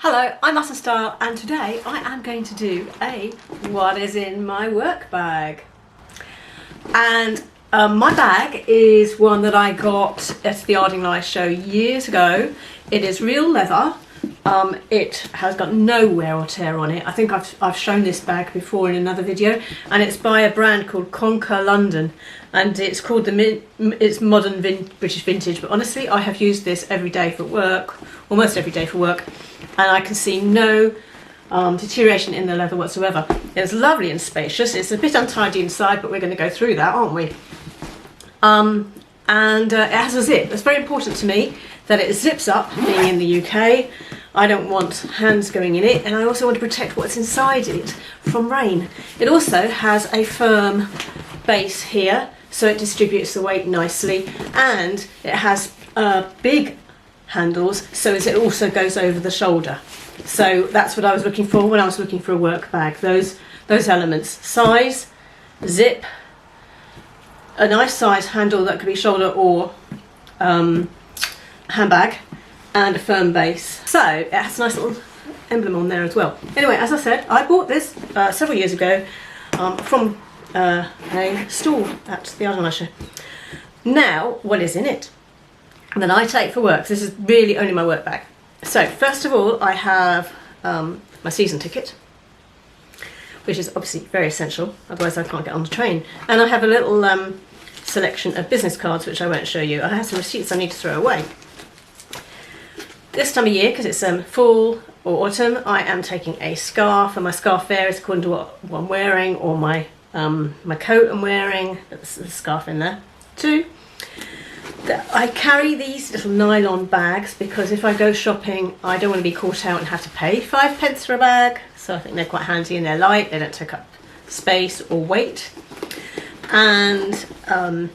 Hello, I'm Muttonstyle and today I am going to do a what is in my work bag. And my bag is one that I got at the Ardingly show years ago. It is real leather. It has got no wear or tear on it. I think I've shown this bag before in another video, and it's by a brand called Conquer London, and it's called it's modern British vintage. But honestly, I have used this every day for work, almost every day for work, and I can see no deterioration in the leather whatsoever. It's lovely and spacious. It's a bit untidy inside, but we're going to go through that, aren't we? And it has a zip. It's very important to me that it zips up, being in the UK. I don't want hands going in it, and I also want to protect what's inside it from rain. It also has a firm base here, so it distributes the weight nicely, and it has big handles, so as it also goes over the shoulder. So that's what I was looking for when I was looking for a work bag. Those elements: size, zip, a nice size handle that could be shoulder or handbag, and a firm base. So it has a nice little emblem on there as well. Anyway, as I said, I bought this several years ago from a stall at the Ardingly show. Now, what is in it that I take for work? This is really only my work bag. So first of all, I have my season ticket, which is obviously very essential, otherwise I can't get on the train. And I have a little selection of business cards, which I won't show you. I have some receipts I need to throw away. This time of year, because it's fall or autumn, I am taking a scarf, and my scarf varies according to what I'm wearing, or my coat I'm wearing. There's a scarf in there too. I carry these little nylon bags because if I go shopping, I don't want to be caught out and have to pay 5p for a bag. So I think they're quite handy, and they're light. They don't take up space or weight. And I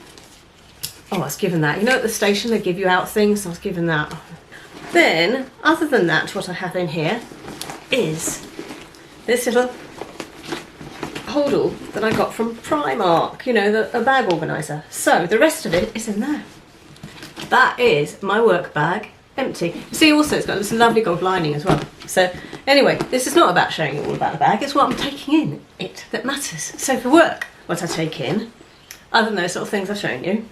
was given that. You know, at the station they give you out things. I was given that. Then, other than that, what I have in here is this little holdall that I got from Primark, you know, a bag organiser. So the rest of it is in there. That is my work bag, empty. You see, also it's got this lovely gold lining as well. So anyway, this is not about showing you all about the bag, it's what I'm taking in it that matters. So for work, what I take in, other than those sort of things I've shown you,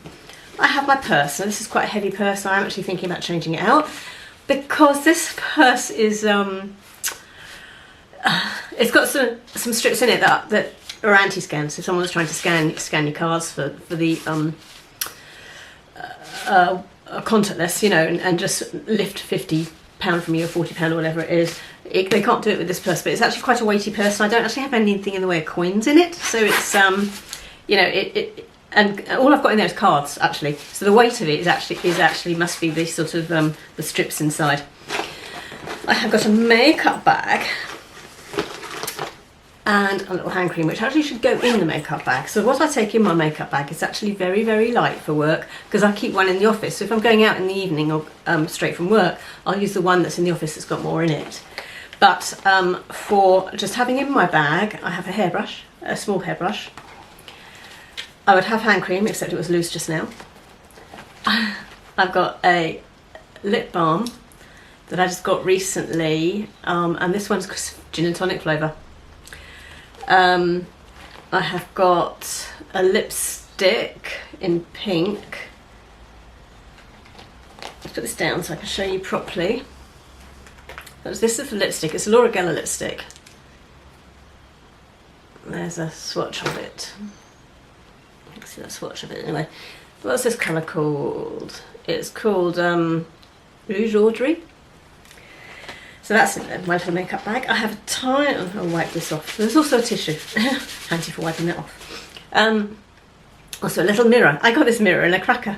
I have my purse. Now, this is quite a heavy purse, so I'm actually thinking about changing it out, because this purse is it's got some strips in it that are anti-scan. So if someone was trying to scan your cards for the contactless, you know, and just lift £50 from you, or £40 or whatever it is, they can't do it with this purse. But it's actually quite a weighty purse, and I don't actually have anything in the way of coins in it. So it's you know, and all I've got in there is cards, actually. So the weight of it is actually must be this sort of the strips inside. I have got a makeup bag and a little hand cream, which actually should go in the makeup bag. So what I take in my makeup bag is actually very, very light for work, because I keep one in the office. So if I'm going out in the evening or straight from work, I'll use the one that's in the office that's got more in it. But for just having in my bag, I have a hairbrush, a small hairbrush. I would have hand cream, except it was loose just now. I've got a lip balm that I just got recently, and this one's gin and tonic flavour. I have got a lipstick in pink. Let's put this down so I can show you properly. This is the lipstick. It's a Laura Geller lipstick. There's a swatch of it. See that swatch of it anyway. What's this colour called? It's called Rouge Audrey. So that's my little makeup bag. I have a tiny, I'll wipe this off. There's also a tissue, handy for wiping that off. Also a little mirror. I got this mirror in a cracker.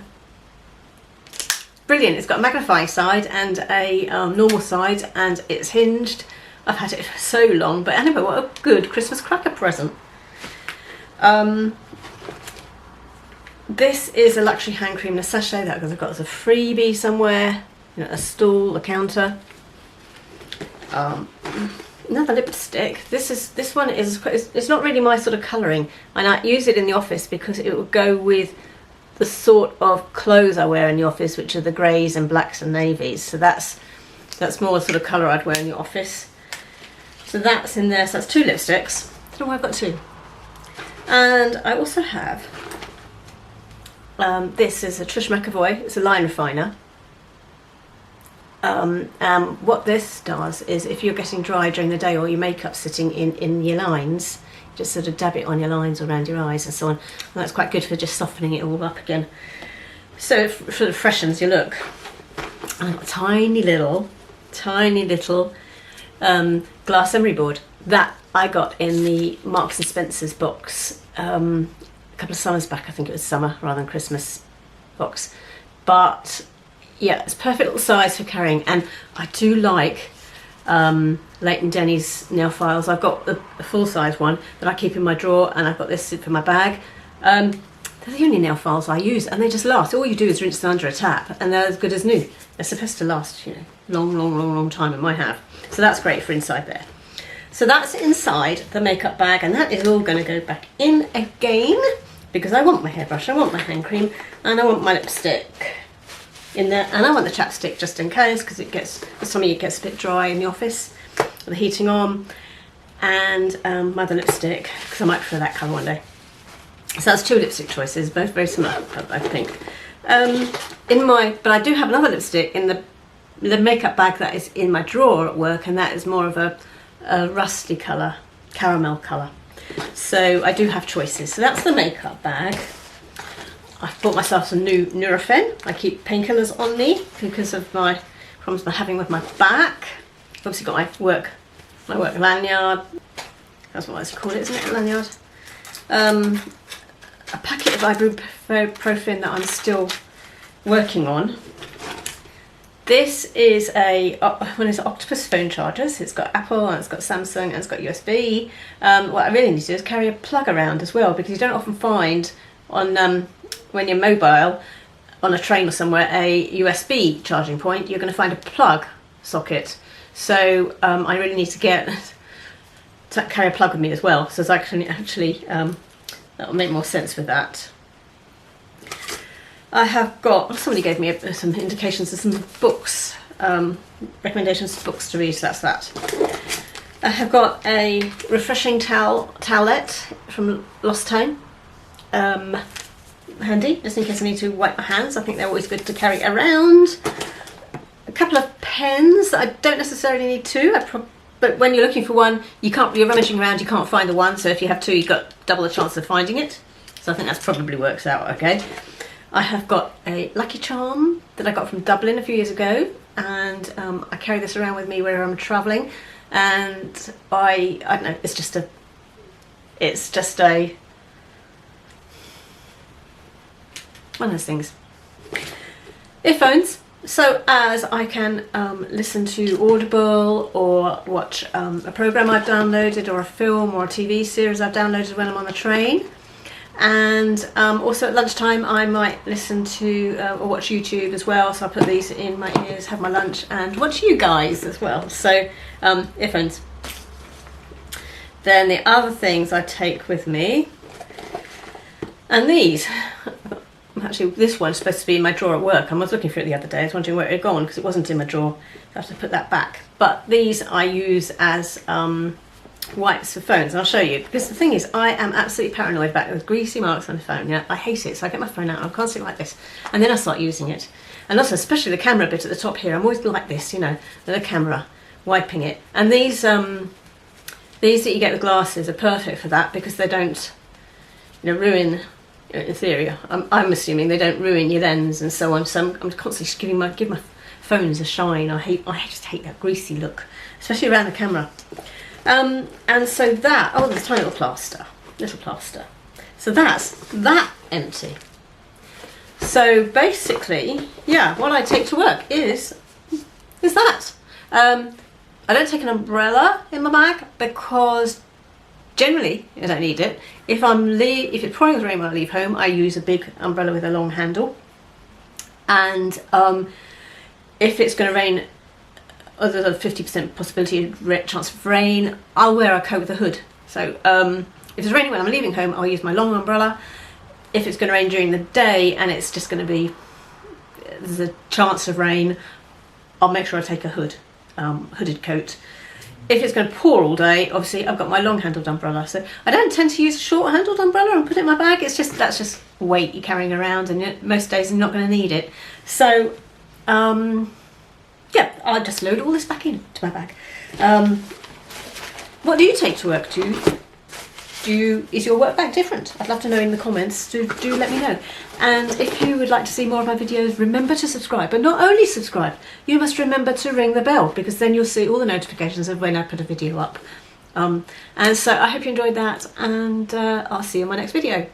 Brilliant. It's got a magnifying side and a normal side, and it's hinged. I've had it for so long, but anyway, what a good Christmas cracker present. This is a luxury hand cream in a sachet that I've got as a freebie somewhere, you know, a stool, a counter. Another lipstick. This one is, it's not really my sort of colouring, and I use it in the office because it will go with the sort of clothes I wear in the office, which are the greys and blacks and navies. So that's That's more the sort of colour I'd wear in the office. So that's in there. So that's 2 lipsticks. I don't know why I've got 2. And I also have, this is a Trish McAvoy. It's a line refiner. What this does is if you're getting dry during the day or your makeup's sitting in your lines, just sort of dab it on your lines around your eyes and so on. And that's quite good for just softening it all up again. So it sort of freshens your look. And I've got a tiny little glass emery board that I got in the Marks and Spencer's box a couple of summers back. I think it was summer rather than Christmas box. But yeah, it's perfect little size for carrying. And I do like Leighton Denny's nail files. I've got a full size one that I keep in my drawer, and I've got this for my bag. They're the only nail files I use, and they just last. All you do is rinse them under a tap and they're as good as new. They're supposed to last, you know, long time, and mine have. So that's great for inside there. So that's inside the makeup bag, and that is all going to go back in again because I want my hairbrush, I want my hand cream, and I want my lipstick in there, and I want the chapstick just in case, because it gets, some of you gets a bit dry in the office with the heating on, and my other lipstick, because I might prefer that colour one day. So that's 2 lipstick choices, both very similar, I think. But I do have another lipstick in the makeup bag that is in my drawer at work, and that is more of a rusty colour, caramel colour. So I do have choices. So that's the makeup bag. I've bought myself some new Nurofen. I keep painkillers on me because of my problems I'm having with my back. I've obviously got my work lanyard. That's what I call it, isn't it? Lanyard. A packet of ibuprofen that I'm still working on. This is one of the Octopus phone chargers. It's got Apple and it's got Samsung and it's got USB. What I really need to do is carry a plug around as well, because you don't often find on when you're mobile on a train or somewhere a USB charging point. You're going to find a plug socket. So I really need to carry a plug with me as well. So I can actually that will make more sense with that. I have got, somebody gave me some indications of some books, recommendations of books to read, so that's that. I have got a refreshing towelette from Lost Time, handy, just in case I need to wipe my hands. I think they're always good to carry around. A couple of pens. I don't necessarily need 2, but when you're looking for one, you're rummaging around, you can't find the one, so if you have 2, you've got double the chance of finding it. So I think that's probably works out okay. I have got a Lucky Charm that I got from Dublin a few years ago, and I carry this around with me wherever I'm travelling, and I don't know, it's just a one of those things. Earphones, so as I can listen to Audible or watch a program I've downloaded, or a film or a TV series I've downloaded when I'm on the train. And also at lunchtime I might listen to or watch YouTube as well, so I put these in my ears, have my lunch and watch you guys as well. So earphones. Then the other things I take with me, and these, actually this one's supposed to be in my drawer at work. I was looking for it the other day, I was wondering where it had gone because it wasn't in my drawer. I have to put that back. But these I use as wipes for phones, and I'll show you, because the thing is I am absolutely paranoid about those greasy marks on the phone. Yeah, I hate it, so I get my phone out and I'm constantly like this, and then I start using it. And also especially the camera bit at the top here, I'm always like this, you know, the camera, wiping it. And these that you get with glasses are perfect for that, because they don't, you know, ruin, in theory, I'm assuming they don't ruin your lens and so on. So I'm constantly give my phones a shine. I just hate that greasy look, especially around the camera. And so that, oh, there's a tiny little plaster. So that's that empty. So basically, yeah, what I take to work is that. I don't take an umbrella in my bag because generally I don't need it. If it's pouring with rain when I leave home, I use a big umbrella with a long handle. And if it's going to rain, other than 50% possibility chance of rain, I'll wear a coat with a hood. So if it's raining when I'm leaving home, I'll use my long umbrella. If it's going to rain during the day and it's just going to be, there's a chance of rain, I'll make sure I take a hood. hooded coat. If it's going to pour all day, obviously I've got my long-handled umbrella, so I don't tend to use a short-handled umbrella and put it in my bag. That's just weight you're carrying around, and most days you're not going to need it. So yeah, I'll just load all this back into my bag. What do you take to work? Is your work bag different? I'd love to know in the comments. Do let me know. And if you would like to see more of my videos, remember to subscribe. But not only subscribe, you must remember to ring the bell, because then you'll see all the notifications of when I put a video up. And so I hope you enjoyed that, and I'll see you in my next video.